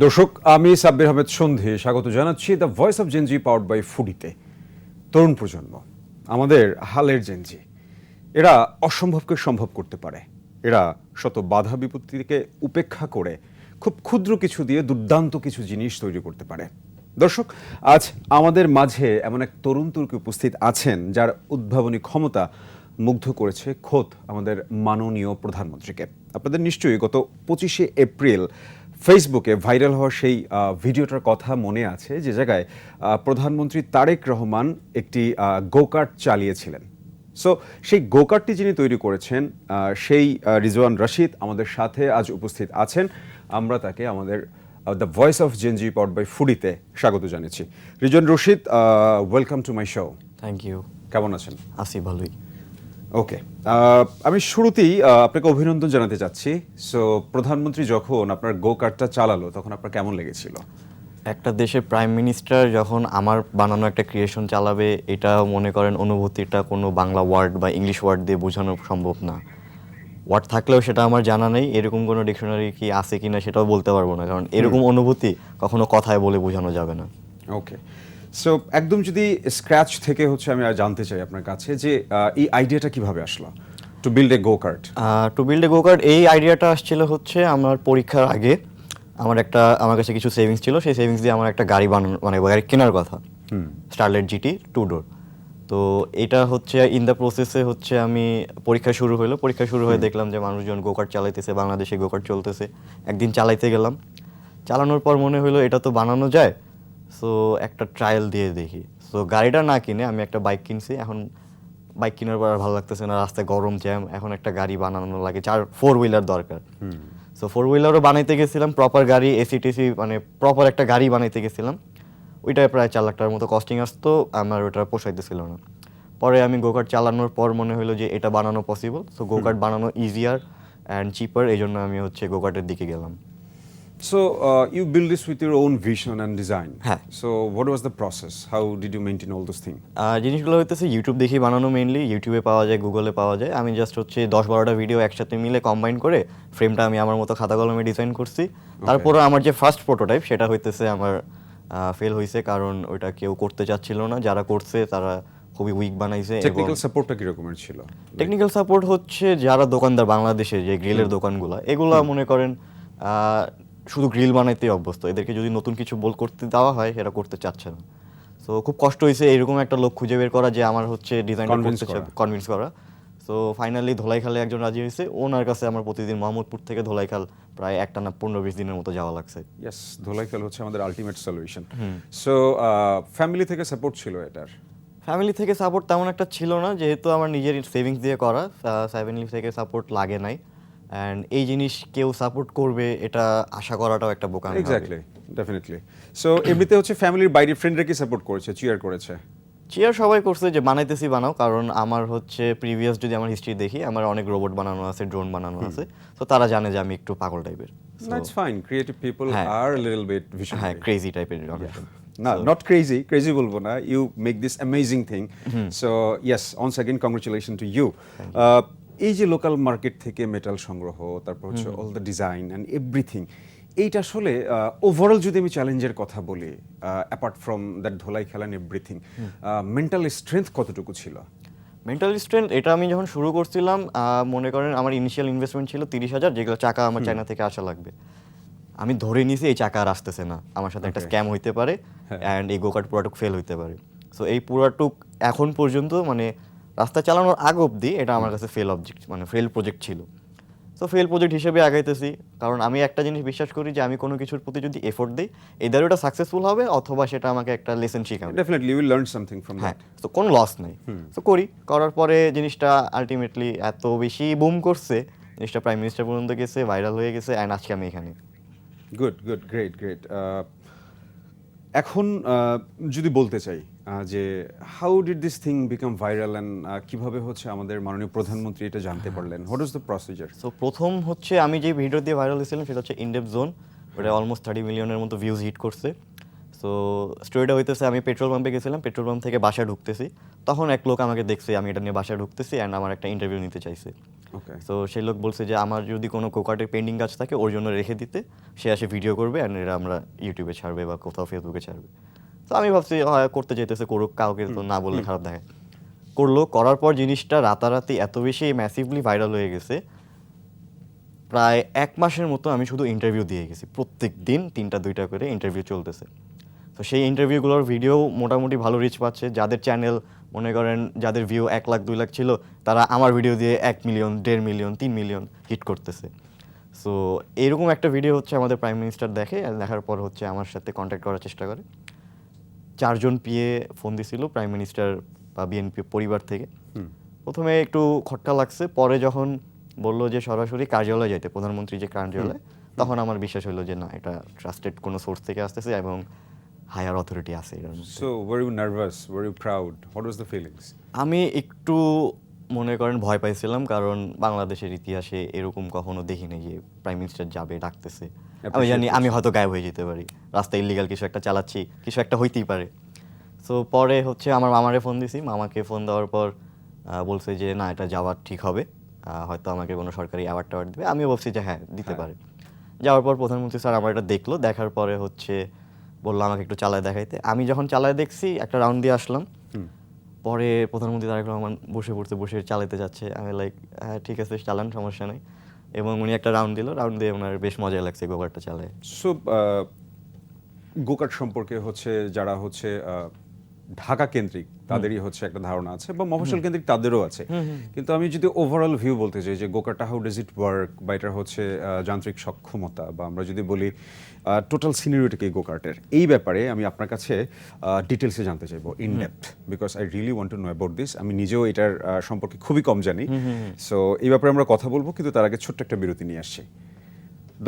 দর্শক, আমি সাব্বির আহমেদ সন্ধি স্বাগত জানাচ্ছি the voice of Gen Z powered by ফুডিতে। তরুণ প্রজন্ম আমাদের হালের জেনজি, এরা অসম্ভবকে সম্ভব করতে পারে। এরা শত বাধা বিপত্তিকে উপেক্ষা করে খুব ক্ষুদ্র কিছু দিয়ে দুর্দান্ত কিছু জিনিস তৈরি করতে পারে। দর্শক, আজ আমাদের মাঝে এমন এক তরুণ তুর্কি উপস্থিত আছেন যার উদ্ভাবনী ক্ষমতা মুগ্ধ করেছে খোদ আমাদের মাননীয় প্রধানমন্ত্রীকে। আপনাদের নিশ্চয়ই গত 25শে এপ্রিল ফেসবুকে ভাইরাল হওয়া সেই ভিডিওটার কথা মনে আছে, যে জায়গায় প্রধানমন্ত্রী তারেক রহমান একটি গোকার্ট চালিয়েছিলেন। সো সেই গোকার্টটি যিনি তৈরি করেছেন সেই রিজওয়ান রশিদ আমাদের সাথে আজ উপস্থিত আছেন। আমরা তাকে আমাদের the voice of Gen Z powered by ফুডিতে স্বাগত জানাচ্ছি। Rizwan Rashid, welcome to my show. Thank you. কেমন আছেন? আছি ভালোই। ওকে, আমি শুরুতেই আপনাকে অভিনন্দন জানাতে চাচ্ছি। সো প্রধানমন্ত্রী যখন আপনার গো কার্টটা চালালো তখন আপনার কেমন লেগেছিল? একটা দেশের প্রাইম মিনিস্টার যখন আমার বানানো একটা ক্রিয়েশন চালাবে, এটা মনে করেন অনুভূতিটা কোনো বাংলা ওয়ার্ড বা ইংলিশ ওয়ার্ড দিয়ে বোঝানো সম্ভব না। ওয়ার্ড থাকলেও সেটা আমার জানা নেই, এরকম কোনো ডিকশনারি কি আছে কিনা সেটাও বলতে পারবো না, কারণ এরকম অনুভূতি কখনো কথায় বলে বোঝানো যাবে না। ওকে, সো একদম যদি স্ক্র্যাচ থেকে আমি জানতে চাই আপনার কাছে যে এই আইডিয়াটা কিভাবে আসলো to build a go cart? এই আইডিয়াটা আসছিল আমার পরীক্ষার আগে। আমার কাছে কিছু সেভিংস ছিল, সেই সেভিংস দিয়ে আমার একটা গাড়ি বানানো, মানে গাড়ি কেনার কথা, স্টারলেট জিটি 2 ডোর। তো এটা ইন দ্য প্রসেসে আমি পরীক্ষা শুরু হয়ে দেখলাম যে মানুষজন গোকার্ট চালাইতেছে, বাংলাদেশে গোকার্ট চলতেছে। একদিন চালাইতে গেলাম, চালানোর পর মনে হলো এটা তো বানানো যায়, সো একটা ট্রায়াল দিয়ে দেখি। সো গাড়িটা না কিনে আমি একটা বাইক কিনছি। এখন বাইক কেনার পর আর ভালো লাগতেছে না, রাস্তায় গরম জ্যাম, এখন একটা গাড়ি বানানো লাগে, 4 হুইলার দরকার। সো 4 হুইলারও বানাইতে গেছিলাম, প্রপার গাড়ি, এসিটিসি, মানে প্রপার একটা গাড়ি বানাইতে গেছিলাম। ওইটায় প্রায় 4 লাখ টাকার মতো কস্টিং আসতো, আমার ওটা পোষাইতেছিল না। পরে আমি গোকার্ট চালানোর পর মনে হলো যে এটা বানানো পসিবল, সো গোকার্ট বানানো ইজিয়ার অ্যান্ড চিপার, এই জন্য আমি গোকার্টের দিকে গেলাম। So you build this with your own vision and design. হ্যাঁ। So what was the process? How did you maintain all those things? জিনিসগুলো ইউটিউব দেখে বানানো, মেইনলি ইউটিউবে পাওয়া যায়, গুগলে পাওয়া যায়। আমি জাস্ট 10-12টা ভিডিও একসাথে মিলে কম্বাইন করে ফ্রেমটা আমি আমার মতো খাতা কলমে ডিজাইন করছি। তারপরে আমার যে ফার্স্ট প্রোটোটাইপ সেটা আমার ফেল হয়েছে, কারণ ওইটা কেউ করতে চাচ্ছিল না। যারা করছে তারা খুবই উইক বানাইছে। টেকনিক্যাল সাপোর্টটা কি রকমের ছিল? টেকনিক্যাল সাপোর্ট যারা দোকানদার, বাংলাদেশে যে গ্রিলের দোকানগুলো, এগুলা মনে করেন শুধু গ্রিল বানাইতেই অভ্যস্ত, এদেরকে যদি নতুন কিছু করতে দেওয়া হয় সেটা করতে চাচ্ছে না। সো খুব কষ্ট হয়েছে এরকম একটা লোক খুঁজে বের করা যে আমার ডিজাইনটা কনভিন্স করা। সো ফাইনালি ধোলাইখালে একজন রাজি হয়েছে, ওনার কাছে আমার প্রতিদিন মোহাম্মদপুর থেকে ধোলাইখাল প্রায় একটানা 15-20 দিনের মতো যাওয়া লাগছে। ইয়েস, ধোলাইখাল আমাদের আলটিমেট সলিউশন। সো ফ্যামিলি থেকে সাপোর্ট ছিল এটার? ফ্যামিলি থেকে সাপোর্ট তেমন একটা ছিল না, যেহেতু আমার নিজের সেভিংস দিয়ে করা, ফ্যামিলি থেকে সাপোর্ট লাগে নাই। অ্যান্ড এই জিনিস কেউ সাপোর্ট করবে এটা আশা করাটাও একটা বোকামি। Exactly, definitely. সো এমনিতে ফ্যামিলির বাইরে ফ্রেন্ডরা কি সাপোর্ট করেছে, চিয়ার করেছে? চিয়ার সবাই করছে যে বানাইতেছি বানাও, কারণ আমার প্রিভিয়াস যদি আমার হিস্ট্রি দেখি, আমার অনেক রোবট বানানো আছে, ড্রোন বানানো আছে। তো তারা জানে যে আমি একটু পাগল টাইপের। That's fine, creative people are a little bit visionary. হ্যাঁ, ক্রেজি টাইপের। না, নট ক্রেজি বলবো না, you make this amazing thing. So yes, once again congratulation to you. এই যে লোকাল মার্কেট থেকে মেটাল সংগ্রহ, তারপর all the design and everything, এইটা আসলে ওভারঅল যদি আমি চ্যালেঞ্জের কথা বলি, অ্যাপার্ট ফ্রম দ্যাট ধোলাই খেলা অ্যান্ড এভরিথিং, মেন্টাল স্ট্রেংথ কতটুকু ছিল? মেন্টাল স্ট্রেংথ এটা আমি যখন শুরু করছিলাম, মনে করেন আমার ইনিশিয়াল ইনভেস্টমেন্ট ছিল 30,000, যেগুলো চাকা আমার চায়না থেকে আসা লাগবে। আমি ধরে নিয়েছি এই চাকা আর আসতেছে না, আমার সাথে একটা স্ক্যাম হইতে পারে অ্যান্ড এই গোকার্ট পুরাটুক ফেল হইতে পারে। সো এই পুরাটুক এখন পর্যন্ত, মানে রাস্তা চালানোর আগ অবধি, এটা আমার কাছে ফেল প্রজেক্ট ছিল। সো ফেল প্রজেক্ট হিসেবে আগাইতেছি, কারণ আমি একটা জিনিস বিশ্বাস করি যে আমি কোনো কিছুর প্রতি যদি এফোর্ট দিই, এদার ওটা সাকসেসফুল হবে অথবা সেটা আমাকে একটা লেসন শিখাবে। Definitely you will learn something from that. তো কোনো লস নাই। তো করার পরে জিনিসটা আলটিমেটলি এত বেশি বুম করছে, জিনিসটা প্রাইম মিনিস্টার পর্যন্ত গেছে, ভাইরাল হয়ে গেছে, অ্যান্ড আজকে আমি এখানে। Good, great. এখন যদি বলতে চাই যে how did this thing become viral and কিভাবে আমাদের মাননীয় প্রধানমন্ত্রী এটা জানতে পারলেন? What is the procedure? So প্রথম আমি যে ভিডিও দিয়ে ভাইরাল হয়েছিলাম সেটা ইনডেপথ জোন, ওটা অলমোস্ট 30 মিলিয়নের মতো ভিউজ হিট করছে। সো স্টোরিটা আমি পেট্রোল পাম্পে গেছিলাম, পেট্রোল পাম্প থেকে বাসায় ঢুকতেছি, তখন এক লোক আমাকে দেখছে আমি এটা নিয়ে বাসায় ঢুকতেছি অ্যান্ড আমার একটা ইন্টারভিউ নিতে চাইছে। ওকে তো সেই লোক বলছে যে আমার যদি কোনো গোকার্টের পেন্ডিং কাজ থাকে ওর জন্য রেখে দিতে, সে আসে ভিডিও করবে অ্যান্ড এটা আমরা ইউটিউবে ছাড়বে বা কোথাও ফেসবুকে ছাড়বে। তো আমি ভাবছি হয় করতে চাইতেছে করুক, কাউকে তো না বললে খারাপ দেখায়। করলো, করার পর জিনিসটা রাতারাতি এত বেশি ম্যাসিভলি ভাইরাল হয়ে গেছে, প্রায় 1 মাসের মতো আমি শুধু ইন্টারভিউ দিয়ে গেছি, প্রত্যেক দিন 3টা 2টা করে ইন্টারভিউ চলতেছে। তো সেই ইন্টারভিউগুলোর ভিডিও মোটামুটি ভালো রিচ পাচ্ছে। যাদের চ্যানেল মনে করেন যাদের ভিউ 1 লাখ 2 লাখ ছিল, তারা আমার ভিডিও দিয়ে 1 মিলিয়ন 1.5 মিলিয়ন 3 মিলিয়ন হিট করতেছে। সো এরকম একটা ভিডিও হচ্ছে আমাদের প্রাইম মিনিস্টার দেখে, আর দেখার পর হচ্ছে আমার সাথে কন্ট্যাক্ট করার চেষ্টা করে। 4 জন পিএ ফোন দিছিল প্রাইম মিনিস্টার বা বিএনপি পরিবার থেকে। প্রথমে একটু খটকা লাগছে, পরে যখন বললো যে সরাসরি কার্যালয়ে যাইতে, প্রধানমন্ত্রী যে কার্যালয়, তখন আমার বিশ্বাস হলো যে না, এটা ট্রাস্টেড কোনো সোর্স থেকে আসতেছে এবং হায়ার অথরিটি আছে এটার মধ্যে। So were you nervous, were you proud, what was the feelings? আমি একটু মনে করেন ভয় পাইছিলাম, কারণ বাংলাদেশের ইতিহাসে এরকম কখনো দেখিনি যে প্রাইম মিনিস্টার যাবে ডাকতেছে। আমি জানি আমি হয়তো গায়েব হয়ে যেতে পারি, রাস্তায় ইলিগাল কিছু একটা চালাচ্ছি, কিছু একটা হইতেই পারে। সো পরে হচ্ছে আমার মামারে ফোন দিছি, মামাকে ফোন দেওয়ার পর বলছে যে না, এটা যাওয়ার ঠিক হবে, হয়তো আমাকে কোনো সরকারি অ্যাওয়ার্ড টাওয়ার্ড দেবে। আমিও ভাবছি যে হ্যাঁ দিতে পারে। যাওয়ার পর প্রধানমন্ত্রী স্যার আমার এটা দেখলো, দেখার পরে হচ্ছে বললো আমাকে একটু চালায় দেখাইতে। আমি যখন চালায় দেখছি, একটা রাউন্ড দিয়ে আসলাম, পরে প্রধানমন্ত্রী তারেক রহমান বসে পড়তে, বসে চালাতে যাচ্ছে। আমি লাইক হ্যাঁ ঠিক আছে চালান, সমস্যা নেই। এবং উনি একটা রাউন্ড দিল, রাউন্ড দিয়ে ওনার বেশ মজা লাগছে গোকারটা চালায়। সো গোকার্ট সম্পর্কে হচ্ছে যারা হচ্ছে ঢাকা কেন্দ্রিক তাদেরই হচ্ছে একটা ধারণা আছে, বা মফস্বল কেন্দ্রিক তাদেরও আছে। কিন্তু আমি যদি ওভারঅল ভিউ বলতে চাই যে গোকার্টটা হাউ ডাজ ইট ওয়ার্ক, বা এটার হচ্ছে যান্ত্রিক সক্ষমতা, বা আমরা যদি বলি টোটাল সিনিয়রিটি গোকার্টের, এই ব্যাপারে আমি আপনার কাছে ডিটেলসে জানতে চাইবো, in depth, because I really want to know about this. আমি নিজেও এটার সম্পর্কে খুবই কম জানি। সো এই ব্যাপারে আমরা কথা বলবো, কিন্তু তার আগে ছোট্ট একটা বিরতি নিয়ে আসছি।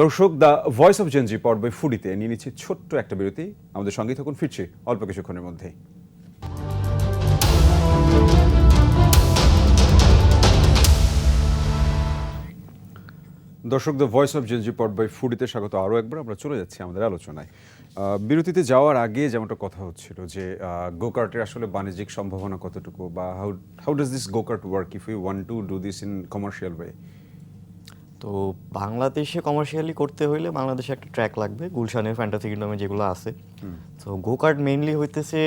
দর্শক, the voice of Gen Z powered by ফুডিতে নিয়ে নিচ্ছি ছোট্ট একটা বিরতি। আমাদের সঙ্গেই থাকুন, ফিরছি অল্প কিছুক্ষণের মধ্যেই। দর্শক, the voice of Gen Z powered by ফুডিতে স্বাগত আরও একবার। আমরা চলে যাচ্ছি আমাদের আলোচনায়। বিরতিতে যাওয়ার আগে যেমনটা কথা হচ্ছিল যে গোকার্টের আসলে বাণিজ্যিক সম্ভাবনা কতটুকু, বা how does this go-kart work if you want to do this in commercial way. তো বাংলাদেশে কমার্শিয়ালি করতে হইলে বাংলাদেশে একটা ট্র্যাক লাগবে, গুলশানের ফ্যান্টাসি কিংডমে যেগুলো আছে। তো গোকার্ট মেইনলি হইতেছে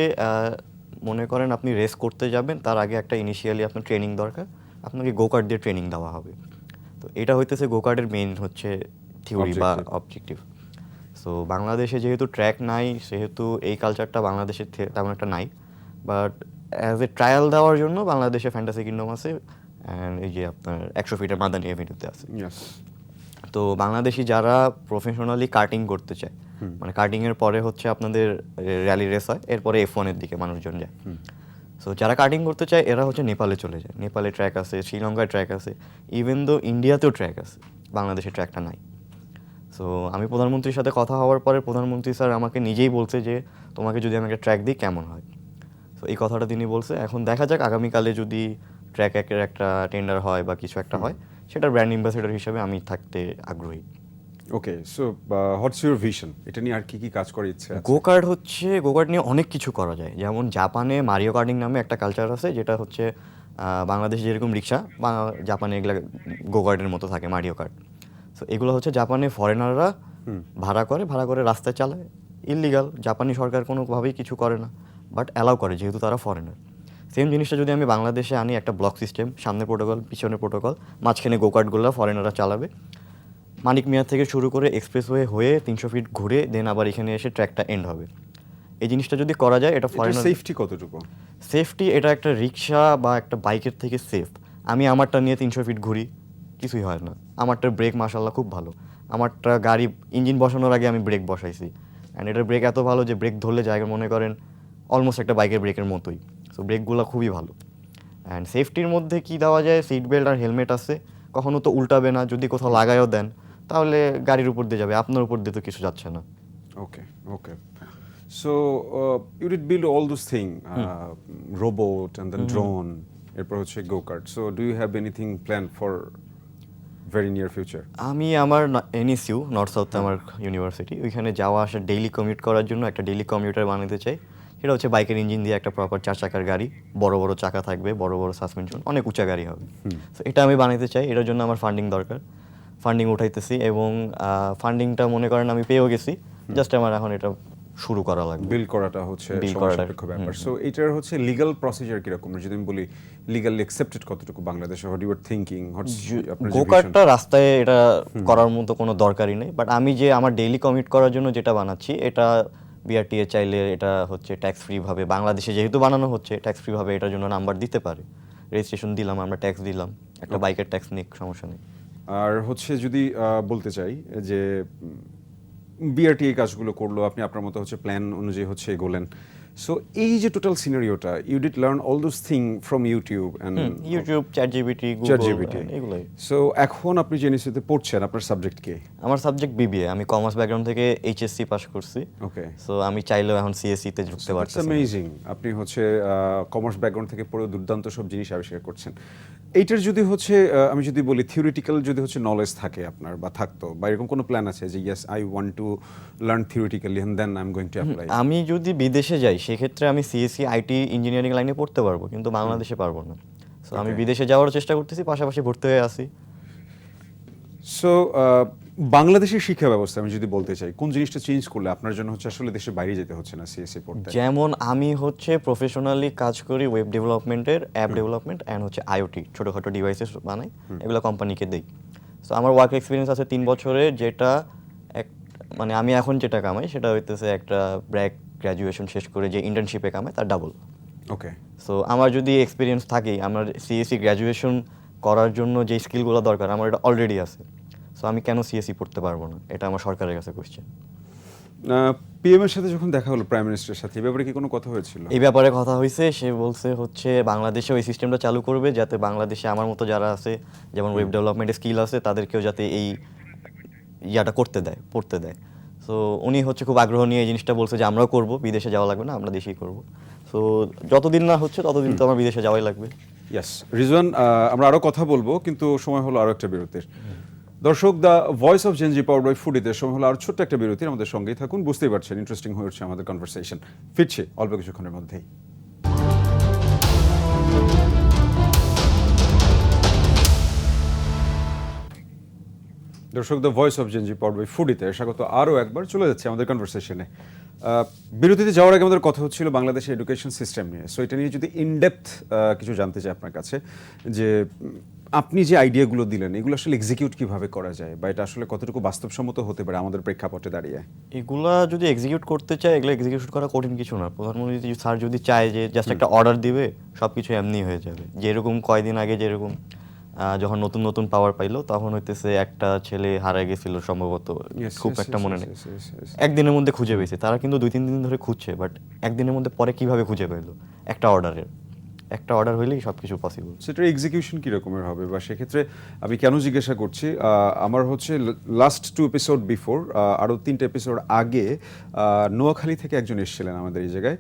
মনে করেন আপনি রেস করতে যাবেন, তার আগে একটা ইনিশিয়ালি আপনার ট্রেনিং দরকার, আপনাকে গোকার্ট দিয়ে ট্রেনিং দেওয়া হবে। তো এটা হইতেছে গোকার্টের মেইন হচ্ছে থিওরি বা অবজেক্টিভ। সো বাংলাদেশে যেহেতু ট্র্যাক নাই, সেহেতু এই কালচারটা বাংলাদেশের তেমন একটা নাই। বাট অ্যাজ এ ট্রায়াল দেওয়ার জন্য বাংলাদেশে ফ্যান্টাসি কিংডম আছে, অ্যান্ড এই যে আপনার 100 ফিটের মাদানি এভিনিউতে আছে। তো বাংলাদেশি যারা প্রফেশনালি কার্টিং করতে চায়, মানে কার্টিংয়ের পরে হচ্ছে আপনাদের র্যালি রেস হয়, এরপরে F1-এর দিকে মানুষজন যায়। সো যারা কার্টিং করতে চায় এরা হচ্ছে নেপালে চলে যায়। নেপালে ট্র্যাক আছে, শ্রীলঙ্কায় ট্র্যাক আছে, ইভেন দো ইন্ডিয়াতেও ট্র্যাক আছে, বাংলাদেশে ট্র্যাকটা নাই। সো আমি প্রধানমন্ত্রীর সাথে কথা হওয়ার পরে প্রধানমন্ত্রী স্যার আমাকে নিজেই বলছে যে তোমাকে যদি আমি একটা ট্র্যাক দিই কেমন হয়। সো এই কথাটা তিনি বলছে। এখন দেখা যাক আগামীকালে যদি ট্র্যাকের একটা টেন্ডার হয় বা কিছু একটা হয়, সেটার ব্র্যান্ড অ্যাম্বাসেডর হিসেবে আমি থাকতে আগ্রহী। ওকে, সো হোয়াটস ইউর ভিশন, এটা নিয়ে আর কি কি কাজ করার ইচ্ছে আছে? গোকার্ট নিয়ে অনেক কিছু করা যায়। যেমন জাপানে মারিও কার্টিং নামে একটা কালচার আছে, যেটা হচ্ছে বাংলাদেশে যেরকম রিক্সা, জাপানে এগুলা গোকার্টের মতো থাকে, মারিও কার্ট। সো এগুলো হচ্ছে জাপানে ফরেনাররা ভাড়া করে রাস্তায় চালায়, ইললিগাল। জাপানি সরকার কোনোভাবেই কিছু করে না, বাট অ্যালাউ করে যেহেতু তারা ফরেনার। সেম জিনিসটা যদি আমি বাংলাদেশে আনি, একটা ব্লক সিস্টেম, সামনে প্রোটোকল পিছনে প্রোটোকল, মাঝখানে গোকার্টগুলো ফরেনাররা চালাবে। মানিক মিয়া থেকে শুরু করে এক্সপ্রেসওয়ে হয়ে 300 ফিট ঘুরে দেন আবার এখানে এসে ট্র্যাকটা এন্ড হবে। এই জিনিসটা যদি করা যায়, এটা ফরেনার সেফটি কতটুকু? সেফটি, এটা একটা রিক্সা বা একটা বাইকের থেকে সেফ। আমি আমারটা নিয়ে 300 ফিট ঘুরি, কিছুই হয় না। আমারটার ব্রেক মাশাআল্লাহ খুব ভালো। আমারটা গাড়ি ইঞ্জিন বসানোর আগে আমি ব্রেক বসাইছি, অ্যান্ড এটার ব্রেক এত ভালো যে ব্রেক ধরলে জায়গা মনে করেন অলমোস্ট একটা বাইকের ব্রেকের মতোই। সো ব্রেকগুলো খুবই ভালো। অ্যান্ড সেফটির মধ্যে কি দেওয়া যায়, সিট বেল্ট আর হেলমেট আছে, কখনো তো উল্টাবে না। যদি কোথাও লাগায়ও দেন তাহলে গাড়ির উপর দিয়ে যাবে, আপনার উপর দিয়ে তো কিছু যাচ্ছে না। Okay okay, so you did build all those thing, robot and then drone, এরপর হচ্ছে go-kart. So do you have anything plan for very near future? আমি আমার NSU, নর্থ সাউথে আমার ইউনিভার্সিটি, ওইখানে যাওয়া আসা ডেইলি কমিউট করার জন্য একটা ডেইলি কমিউটার বানাতে চাই। সেটা হচ্ছে বাইকের ইঞ্জিন দিয়ে একটা প্রপার 4 চাকার গাড়ি, বড় বড় চাকা থাকবে, বড় বড় সাসপেনশন, অনেক উঁচা গাড়ি হবে। তো এটা আমি বানাইতে চাই, এটার জন্য আমার ফান্ডিং দরকার। ফান্ডিং উঠাইতেছি এবং ফান্ডিংটা মনে করেন আমি পেয়েও গেছি, জাস্ট আমার এখন এটা শুরু করা লাগবে। বিল করাটা হচ্ছে Build সময় করাটা, সাপেক্ষ ব্যাপার। সো এটার হচ্ছে লিগ্যাল প্রসিজার কিরকম, যদি আমি বলি লিগ্যালি অ্যাকসেপ্টেড কতটুকু বাংলাদেশে, হোয়াট ইউ আর থিংকিং, আপনার যে গোকার্টটা রাস্তায় এটা করার মতো কোনো দরকারই নেই, বাট আমি যে আমার ডেইলি কমিট করার জন্য যেটা বানাচ্ছি, এটা বিআরটিএ চাইলে এটা হচ্ছে ট্যাক্স ফ্রি ভাবে, বাংলাদেশে যেহেতু বানানো হচ্ছে ট্যাক্স ফ্রি ভাবে এটার জন্য নাম্বার দিতে পারে, রেজিস্ট্রেশন দিলাম, আমরা ট্যাক্স দিলাম, একটা বাইকের ট্যাক্স নিক, সমস্যা নেই। আর হচ্ছে যদি বলতে চাই যে বিআরটি এই কাজগুলো করলো, আপনি আপনার মতো হচ্ছে প্ল্যান অনুযায়ী হচ্ছে এগোলেন, সো এই যে টোটাল সিনারিওটা, you did learn all those thing from YouTube and YouTube, ChatGPT, ChatGPT, Google, এগুলোই। সো এখন আপনি যে ইউনিভার্সিটিতে পড়ছেন, আপনার সাবজেক্ট কি? আমার সাবজেক্ট বিবিএ, আমি কমার্স ব্যাকগ্রাউন্ড থেকে এইচএসসি পাস করছি। ওকে, সো আমি চাইলেও এখন সিএসসি তে ঢুকতে দ্যাটস পারতেছি। অ্যামেজিং। আপনি হচ্ছে কমার্স ব্যাকগ্রাউন্ড থেকে পড়ে দুর্দান্ত সব জিনিস আবিষ্কার করছেন। এইটার যদি হচ্ছে আমি যদি বলি থিওরিটিক্যাল যদি হচ্ছে নলেজ থাকে আপনার বা থাকতো, বা এরকম কোনো প্ল্যান আছে যে yes I want to learn theoretically and then I am going to apply? আমি যদি বিদেশে যাই সেক্ষেত্রে আমি সিএসসি আইটি ইঞ্জিনিয়ারিং লাইনে পড়তে পারবো, কিন্তু বাংলাদেশে পারবো না। সো আমি Okay. বিদেশে যাওয়ার চেষ্টা করতেছি, পাশাপাশি ভর্তি হয়ে আছি। সো বাংলাদেশের শিক্ষা ব্যবস্থা আমি যদি বলতে চাই, কোন জিনিসটা চেঞ্জ করলে আপনার জন্য হচ্ছে আসলে দেশের বাইরে যেতে হচ্ছে না সিএসসি পড়তে? যেমন আমি হচ্ছে প্রফেশনালি কাজ করি ওয়েব ডেভেলপমেন্টের, অ্যাপ ডেভেলপমেন্ট অ্যান্ড হচ্ছে আইওটি, ছোটোখাটো ডিভাইসেস বানাই, এগুলো কোম্পানিকে দেই। সো আমার ওয়ার্ক এক্সপিরিয়েন্স আছে 3 বছরের, যেটা এক মানে আমি এখন যেটা কামাই সেটা হইতেছে একটা গ্র্যাজুয়েশন শেষ করে যে ইন্টার্নশিপে কামাই তার ডাবল। ওকে, সো আমার যদি এক্সপিরিয়েন্স থাকে, আমার সিএসসি গ্র্যাজুয়েশন করার জন্য যে স্কিলগুলো দরকার আমার এটা অলরেডি আছে। সো আমি কেন সিএসসি পড়তে পারবো না, এটা আমার সরকারের কাছে কোশ্চেন। পিএম এর সাথে যখন দেখা হলো, প্রাইম মিনিস্টারের সাথে, এই ব্যাপারে কি কোনো কথা হয়েছিল? এই ব্যাপারে কথা হয়েছে, সে বলছে হচ্ছে বাংলাদেশে ওই সিস্টেমটা চালু করবে যাতে বাংলাদেশে আমার মতো যারা আছে, যেমন ওয়েব ডেভেলপমেন্টের স্কিল আছে, তাদেরকেও যাতে এই ইয়াটা করতে দেয়, পড়তে দেয়। সো উনি হচ্ছে খুব আগ্রহ নিয়ে এই জিনিসটা বলছে যে আমরাও করব, বিদেশে যাওয়া লাগবে না, আমরা দেশেই করব। সো যতদিন না হচ্ছে ততদিন তো আমার বিদেশে যাওয়াই লাগবে। ইয়েস রিজওয়ান, আমরা আরো কথা বলবো, কিন্তু সময় হলো আরো একটা বিরতির। দর্শক, the voice of Gen Z powered by ফুডিতে সময় হলো আর ছোট্ট একটা বিরতির, আমাদের সঙ্গেই থাকুন। বুঝতেই পারছেন ইন্টারেস্টিং হয়ে উঠছে আমাদের কনভারসেশন। ফিরছে অল্প কিছুক্ষণের মধ্যেই। দর্শক, the voice of Gen Z powered by ফুডিতে স্বাগত আরও একবার। চলে যাচ্ছে আমাদের কনভারসেশনে। বিরতিতে যাওয়ার আগে আমাদের কথা হচ্ছিল বাংলাদেশের এডুকেশন সিস্টেম নিয়ে। সো এটা নিয়ে যদি ইনডেপথ কিছু জানতে চাই আপনার কাছে, যে আপনি যে আইডিয়াগুলো দিলেন এগুলো আসলে এক্সিকিউট কিভাবে করা যায়, বা এটা আসলে কতটুকু বাস্তবসম্মত হতে পারে আমাদের প্রেক্ষাপটে দাঁড়িয়ে? এগুলা যদি এক্সিকিউট করতে চায়, এগুলো এক্সিকিউট করা কঠিন কিছু না। প্রধানমন্ত্রী স্যার যদি চায় যে জাস্ট একটা অর্ডার দিবে, সব কিছু এমনি হয়ে যাবে। যেরকম কয়দিন আগে যেরকম যখন নতুন নতুন পাওয়ার পাইলো, তখন হইতেছে একটা ছেলে হারায় গেছিল সম্ভবত, খুব একটা মনে নেই, একদিনের মধ্যে খুঁজে পেয়েছে। তারা কিন্তু 2-3 দিন ধরে খুঁজছে, বাট একদিনের মধ্যে পরে কিভাবে খুঁজে পেলো? একটা অর্ডার হইলেই সব কিছু পসিবল। সেটার এক্সিকিউশন কী রকমের হবে, বা সেক্ষেত্রে আমি কেন জিজ্ঞাসা করছি, আমার হচ্ছে লাস্ট 2 এপিসোড বিফোর, আরও 3টে এপিসোড আগে নোয়াখালী থেকে একজন এসেছিলেন আমাদের এই জায়গায়।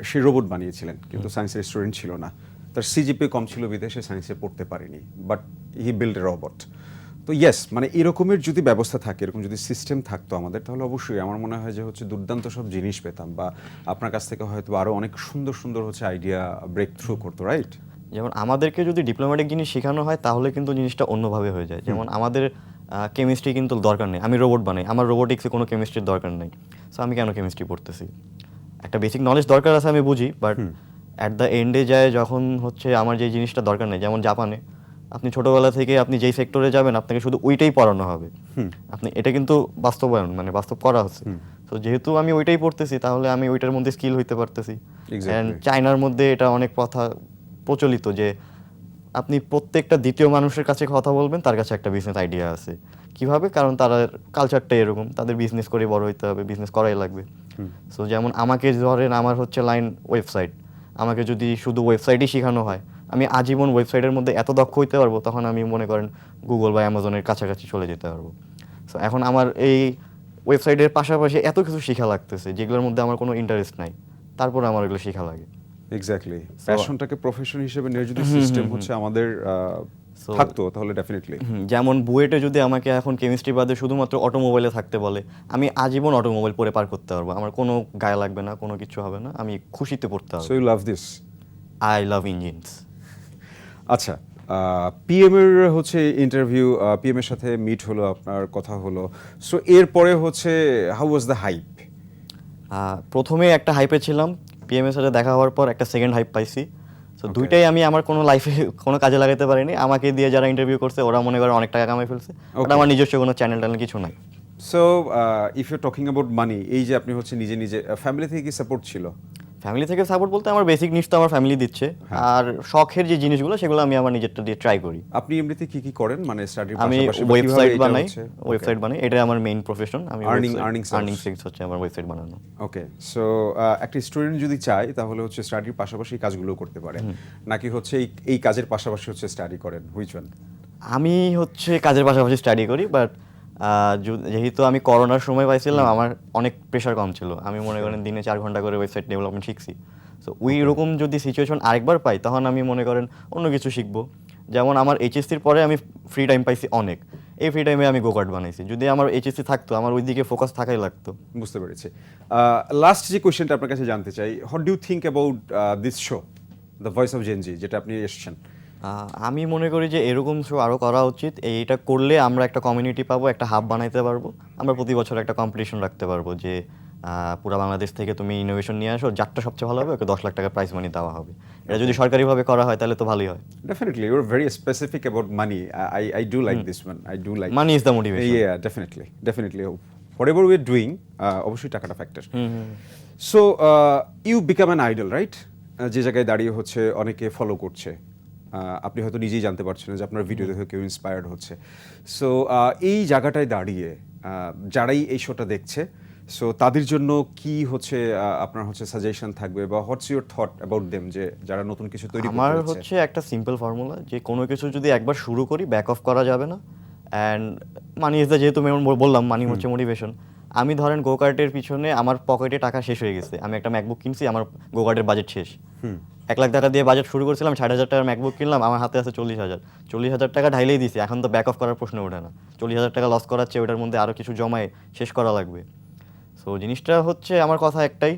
সে রোবট বানিয়েছিলেন, কিন্তু সায়েন্সের স্টুডেন্ট ছিল না, তার সিজিপি কম ছিল বিদেশে সায়েন্সে পড়তে পারেনি, but he build a robot. তো ইয়েস, মানে এরকমের যদি ব্যবস্থা থাকে, এরকম যদি সিস্টেম থাকতো আমাদের, তাহলে অবশ্যই আমার মনে হয় যে হচ্ছে দুর্দান্ত সব জিনিস পেতাম, বা আপনার কাছ থেকে হয়তো আরও অনেক সুন্দর সুন্দর হচ্ছে আইডিয়া ব্রেক থ্রু করতো, রাইট? যেমন আমাদেরকে যদি ডিপ্লোম্যাটিক জিনিস শেখানো হয় তাহলে কিন্তু জিনিসটা অন্যভাবে হয়ে যায়। যেমন আমাদের কেমিস্ট্রি কিন্তু দরকার নেই, আমি রোবট বানাই, আমার রোবোটিক্সে কোনো কেমিস্ট্রির দরকার নেই। সো আমি কেন কেমিস্ট্রি পড়তেছি? একটা বেসিক নলেজ দরকার আছে, আমি বুঝি, বাট অ্যাট দ্য এন্ডে যায় যখন হচ্ছে আমার যে জিনিসটা দরকার নেই। যেমন জাপানে আপনি ছোটোবেলা থেকে আপনি যেই সেক্টরে যাবেন আপনাকে শুধু ওইটাই পড়ানো হবে। আপনি এটা কিন্তু বাস্তবায়ন, মানে বাস্তব করা হচ্ছে। তো যেহেতু আমি ওইটাই পড়তেছি, তাহলে আমি ওইটার মধ্যে স্কিল হইতে পারতেছি। অ্যান্ড চায়নার মধ্যে এটা অনেক কথা প্রচলিত যে আপনি প্রত্যেকটা দ্বিতীয় মানুষের কাছে কথা বলবেন, তার কাছে একটা বিজনেস আইডিয়া আছে। কিভাবে? কারণ তারা কালচারটা এরকম, তাদের বিজনেস করে বড় হইতে হবে, বিজনেস করাই লাগবে। সো যেমন আমাকে ধরেন, আমার হচ্ছে লাইন ওয়েবসাইট, আমাকে যদি শুধু ওয়েবসাইটই শেখানো হয়, আমি আজীবন ওয়েবসাইটের মধ্যে এত দক্ষ হইতে পারবো, তখন আমি মনে করেন গুগল বা অ্যামাজনের কাছাকাছি চলে যেতে পারবো। সো এখন আমার এই ওয়েবসাইটের পাশাপাশি এত কিছু শেখা লাগতেছে যেগুলোর মধ্যে আমার কোনো ইন্টারেস্ট নাই, তারপর আমার এগুলো শেখা লাগে। এক্স্যাক্টলি, প্যাশনটাকে প্রফেশন হিসেবে নিয়ে যদি সিস্টেম হচ্ছে আমাদের So- থাকতো তাহলে ডেফিনেটলি। যেমন বুয়েটে যদি আমাকে এখন কেমিস্ট্রি বাদে শুধুমাত্র অটোমোবাইলে থাকতে বলে, আমি আজীবন অটোমোবাইল পরে পার করতে পারবো, আমার কোনো গায়ে লাগবে না, কোনো কিছু হবে না, আমি খুশিতে পড়তে সো পারবো। You love this. I love engines. আচ্ছা, পিএম এর হচ্ছে ইন্টারভিউ, পিএম এর সাথে মিট হলো, আপনার কথা হলো, সো এরপরে হচ্ছে হাউ ওয়াজ দ্য হাইপ? প্রথমে একটা হাইপে ছিলাম, পিএমের সাথে দেখা হওয়ার পর একটা সেকেন্ড হাইপ পাইছি। সো দুইটাই আমি আমার কোনো লাইফে কোনো কাজে লাগাতে পারিনি। আমাকে দিয়ে যারা ইন্টারভিউ করছে ওরা মনে করে অনেক টাকা কামাই ফেলছে, ওটা আমার নিজস্ব কোনো চ্যানেল ট্যানেল কিছু নাই। So if you talking about money, এই যে আপনি হচ্ছে নিজে নিজে, ফ্যামিলি থেকে কি সাপোর্ট ছিল? ফ্যামিলি থেকে সাপোর্ট বলতে আমার বেসিক নিডস তো আমার ফ্যামিলি দিচ্ছে, আর শখের যে জিনিসগুলো সেগুলো আমি আমার নিজেরটা দিয়ে ট্রাই করি। আপনি এমনিতে কি কি করেন, মানে স্টাডির আমি পাশাপাশি বা কিভাবে ওয়েবসাইট এটা বানাই, হচ্ছে? ওয়েবসাইট বানাই, এটা আমার মেইন প্রফেশন। আমি Earning আর্নিং source. সোর্স হচ্ছে আমার ওয়েবসাইট বানানো। ওকে, সো একটা স্টুডেন্ট যদি চায় তাহলে হচ্ছে স্টাডির পাশাপাশি এই কাজগুলো করতে পারে, নাকি হচ্ছে এই কাজের পাশাপাশি হচ্ছে স্টাডি করেন, হুইচ ওয়ান? আমি হচ্ছে কাজের পাশাপাশি স্টাডি করি, বাট যেহেতু আমি করোনার সময় পাইছিলাম, আমার অনেক প্রেশার কম ছিল, আমি মনে করেন দিনে 4 ঘন্টা করে ওয়েবসাইট ডেভেলপমেন্ট শিখছি। সো ওই রকম যদি সিচুয়েশন আরেকবার পাই তখন আমি মনে করেন অন্য কিছু শিখবো। যেমন আমার এইচএসসির পরে আমি ফ্রি টাইম পাইছি অনেক, এই ফ্রি টাইমে আমি গোকার্ট বানাইছি। যদি আমার এইচএসসি থাকতো আমার ওই দিকে ফোকাস থাকাই লাগতো। বুঝতে পেরেছি। লাস্ট যে কোয়েশ্চেনটা আপনার কাছে জানতে চাই, what do you think about this show, the voice of Gen Z, যেটা আপনি এসেছেন? আমি মনে করি যে এরকম শো আরও করা উচিত। এইটা করলে আমরা একটা কমিউনিটি পাবো, একটা হাব বানাইতে পারবো, আমরা প্রতি বছর একটা কম্পিটিশন রাখতে পারবো যে পুরো বাংলাদেশ থেকে তুমি ইনোভেশন নিয়ে আসো, যারটা সবচেয়ে ভালো হবে ওকে 10 লাখ টাকা প্রাইজ মানি দেওয়া হবে। এটা যদি সরকারিভাবে করা হয় তাহলে তো ভালোই হয়। Definitely, you're very specific about money. I do like this one. I do like. Money is the motivation. Yeah, definitely. Whatever we're doing, অবশ্যই টাকাটা factor. So you become an idol, right? যে জায়গায় দাঁড়িয়ে হচ্ছে অনেকে ফলো করছে, আপনি হয়তো নিজেই জানতে পারছেন না যে আপনার ভিডিও দেখে কেউ ইন্সপায়ার্ড হচ্ছে। সো এই জায়গাটায় দাঁড়িয়ে যারাই এই শোটা দেখছে, সো তাদের জন্য কি হচ্ছে আপনার হচ্ছে সাজেশন থাকবে, বা what's your thought about them, যে যারা নতুন কিছু তৈরি করতে আমার যাচ্ছে? হচ্ছে একটা সিম্পল ফর্মুলা, যে কোনো কিছু যদি একবার শুরু করি ব্যাক অফ করা যাবে না। অ্যান্ড মানি ইজ দ্য, যেহেতু আমি বললাম মানি হচ্ছে মোটিভেশন। আমি ধরেন গোকার্টের পিছনে আমার পকেটে টাকা শেষ হয়ে গেছে, আমি একটা ম্যাকবুক কিনছি, আমার গোকার্টের বাজেট শেষ। 1 লাখ টাকা দিয়ে বাজেট শুরু করছিলাম, 60,000 টাকার ম্যাকবুক কিনলাম, আমার হাতে আছে 40,000 টাকা ঢাইলেই দিছি, এখন তো ব্যাক অফ করার প্রশ্ন ওঠে না। 40,000 টাকা লস করাচ্ছে, ওটার মধ্যে আরও কিছু জমায় শেষ করা লাগবে। সো জিনিসটা হচ্ছে আমার কথা একটাই,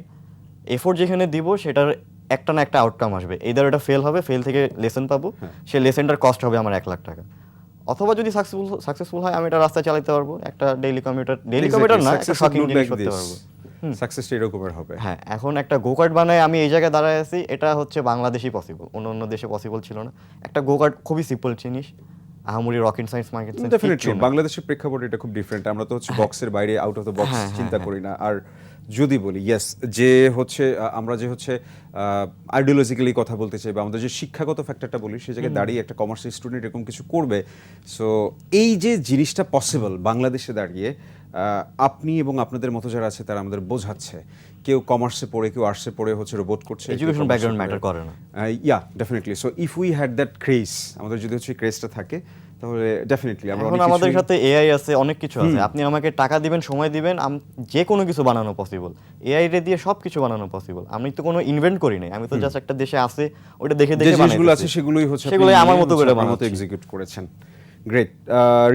এফোর্ট যেখানে দিব সেটার একটা না একটা আউটকাম আসবে। এইদার ওটা ফেল হবে, ফেল থেকে লেসন পাবো, সেই লেসনটার কস্ট হবে আমার 1 লাখ টাকা। অথবা যদি সাকসেসফুল হয় আমি এটা রাস্তায় চালাতে পারবো, একটা ডেইলি কমিউটার না, একটা শখিং জিনিস করতে পারবো। সাকসেসটা এরকমের হবে। হ্যাঁ, এখন একটা গোকার্ট বানায় আমি এই জায়গায় দাঁড়ায় আছি, এটা হচ্ছে বাংলাদেশই পসিবল, অন্য দেশে পসিবল ছিল না। একটা গোকার্ট খুবই সিম্পল জিনিস, আহামরি rocket science market science definitely বাংলাদেশের প্রেক্ষাপটে এটা খুব ডিফারেন্ট। আমরা তো হচ্ছে বক্সের বাইরে, আউট অফ দ্য বক্স চিন্তা করি না। আর যদি বলি ইয়েস, যে হচ্ছে আমরা যে হচ্ছে আইডিওলজিক্যালি কথা বলতে চাই, বা আমাদের যে শিক্ষাগত ফ্যাক্টরটা বলি, সেই জায়গায় দাঁড়িয়ে একটা কমার্সিয়াল স্টুডেন্ট এরকম কিছু করবে। সো এই যে জিনিসটা পসিবল বাংলাদেশে দাঁড়িয়ে, আপনি এবং আপনাদের মতো যারা আছে তারা আমাদের বোঝাচ্ছে, কেউ কমার্সে পড়ে, কেউ আর্টসে পড়ে হচ্ছে রোবট করছে, এডুকেশন ব্যাকগ্রাউন্ড ম্যাটার করে না। ইয়া definitely. So if we had that craze, আমাদের যদি হচ্ছে ক্রেজটা থাকে, তাহলে ডেফিনেটলি আমরা এখন আমাদের সাথে এআই আছে, অনেক কিছু আছে, আপনি আমাকে টাকা দিবেন, সময় দিবেন, যে কোনো কিছু বানানো পসিবল। এআই রে দিয়ে সব কিছু বানানো পসিবল। আমি তো কোনো ইনভেন্ট করি নাই, আমি তো জাস্ট একটা দেশে আছে ওটা দেখে দেখে যেগুলো আছে সেগুলোই হচ্ছে সেগুলোই আমার মতো করে আমার মতো এক্সিকিউট করেছেন। গ্রেট।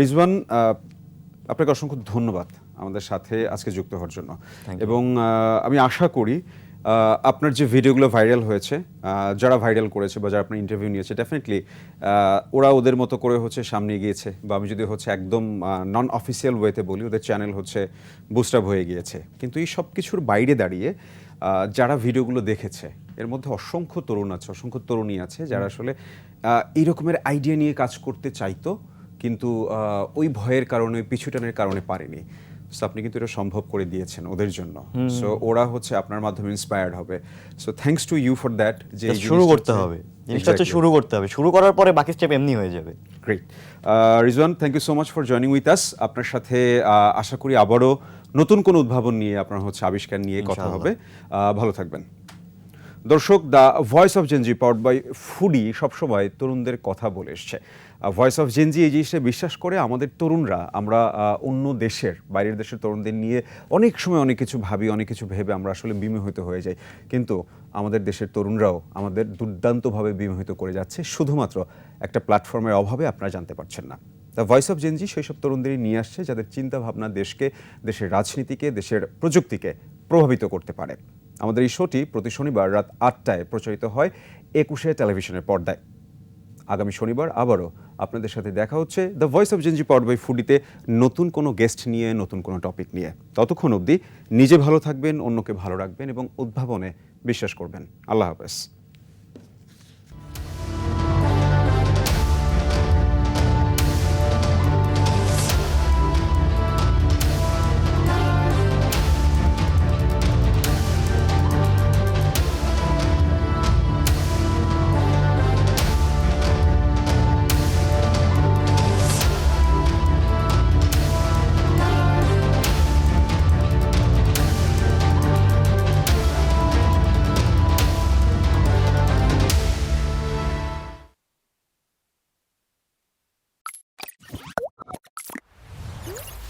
রিজওয়ান, আপনাকে অসংখ্য ধন্যবাদ আমাদের সাথে আজকে যুক্ত হওয়ার জন্য। এবং আমি আশা করি আপনার যে ভিডিওগুলো ভাইরাল হয়েছে, যারা ভাইরাল করেছে বা যারা আপনার ইন্টারভিউ নিয়েছে, ডেফিনেটলি ওরা ওদের মতো করে হচ্ছে সামনে গিয়েছে, বা আমি যদি হচ্ছে একদম নন অফিসিয়াল ওয়েতে বলি, ওদের চ্যানেল হচ্ছে বুস্ট আপ হয়ে গিয়েছে। কিন্তু এই সব কিছুর বাইরে দাঁড়িয়ে যারা ভিডিওগুলো দেখেছে, এর মধ্যে অসংখ্য তরুণ আছে, অসংখ্য তরুণী আছে যারা আসলে এই রকমের আইডিয়া নিয়ে কাজ করতে চাইতো, কিন্তু ওই ভয়ের কারণে, পিছুটানের কারণে পারেনি। সো আপনি কিন্তু এটা সম্ভব করে দিয়েছেন ওদের জন্য। সো ওরা হচ্ছে আপনার মাধ্যমে ইন্সপায়ার্ড হবে। So thanks to you for that. যে শুরু করতে হবে, জিনিসটা হচ্ছে শুরু করতে হবে, শুরু করার পরে বাকি স্টেপ এমনি হয়ে যাবে। Great. Rizwan, thank you so much for joining with us. আপনার সাথে আশা করি আবারও নতুন কোনো উদ্ভাবন নিয়ে, আপনার হচ্ছে আবিষ্কার নিয়ে কথা হবে। ভালো থাকবেন। দর্শক, the voice of Gen Z powered by foodie সবসময় তরুণদের কথা বলে এসছে। ভয়েস অফ জেনজি এই জিনিসটা বিশ্বাস করে আমাদের তরুণরা, আমরা অন্য দেশের, বাইরের দেশের তরুণদের নিয়ে অনেক সময় অনেক কিছু ভাবি, অনেক কিছু ভেবে আমরা আসলে বিমোহিত হয়ে যাই। কিন্তু আমাদের দেশের তরুণরাও আমাদের দুর্দান্তভাবে বিমোহিত করে যাচ্ছে, শুধুমাত্র একটা প্ল্যাটফর্মের অভাবে আপনারা জানতে পারছেন না। দ্য ভয়েস অফ জেনজি সেই সব তরুণদেরই নিয়ে আসছে যাদের চিন্তা ভাবনা দেশকে, দেশের রাজনীতিকে, দেশের প্রযুক্তিকে প্রভাবিত করতে পারে। আমাদের এই শোটি প্রতি শনিবার রাত 8টায় প্রচারিত হয় 21 টেলিভিশনের পর্দায়। আগামী শনিবার আবারও আপনাদের সাথে দেখা হচ্ছে the voice of Gen Z powered by ফুডিতে, নতুন কোনো গেস্ট নিয়ে, নতুন কোনো টপিক নিয়ে। ততক্ষণ অবধি নিজে ভালো থাকবেন, অন্যকে ভালো রাখবেন এবং উদ্ভাবনে বিশ্বাস করবেন। আল্লাহ হাফেজ।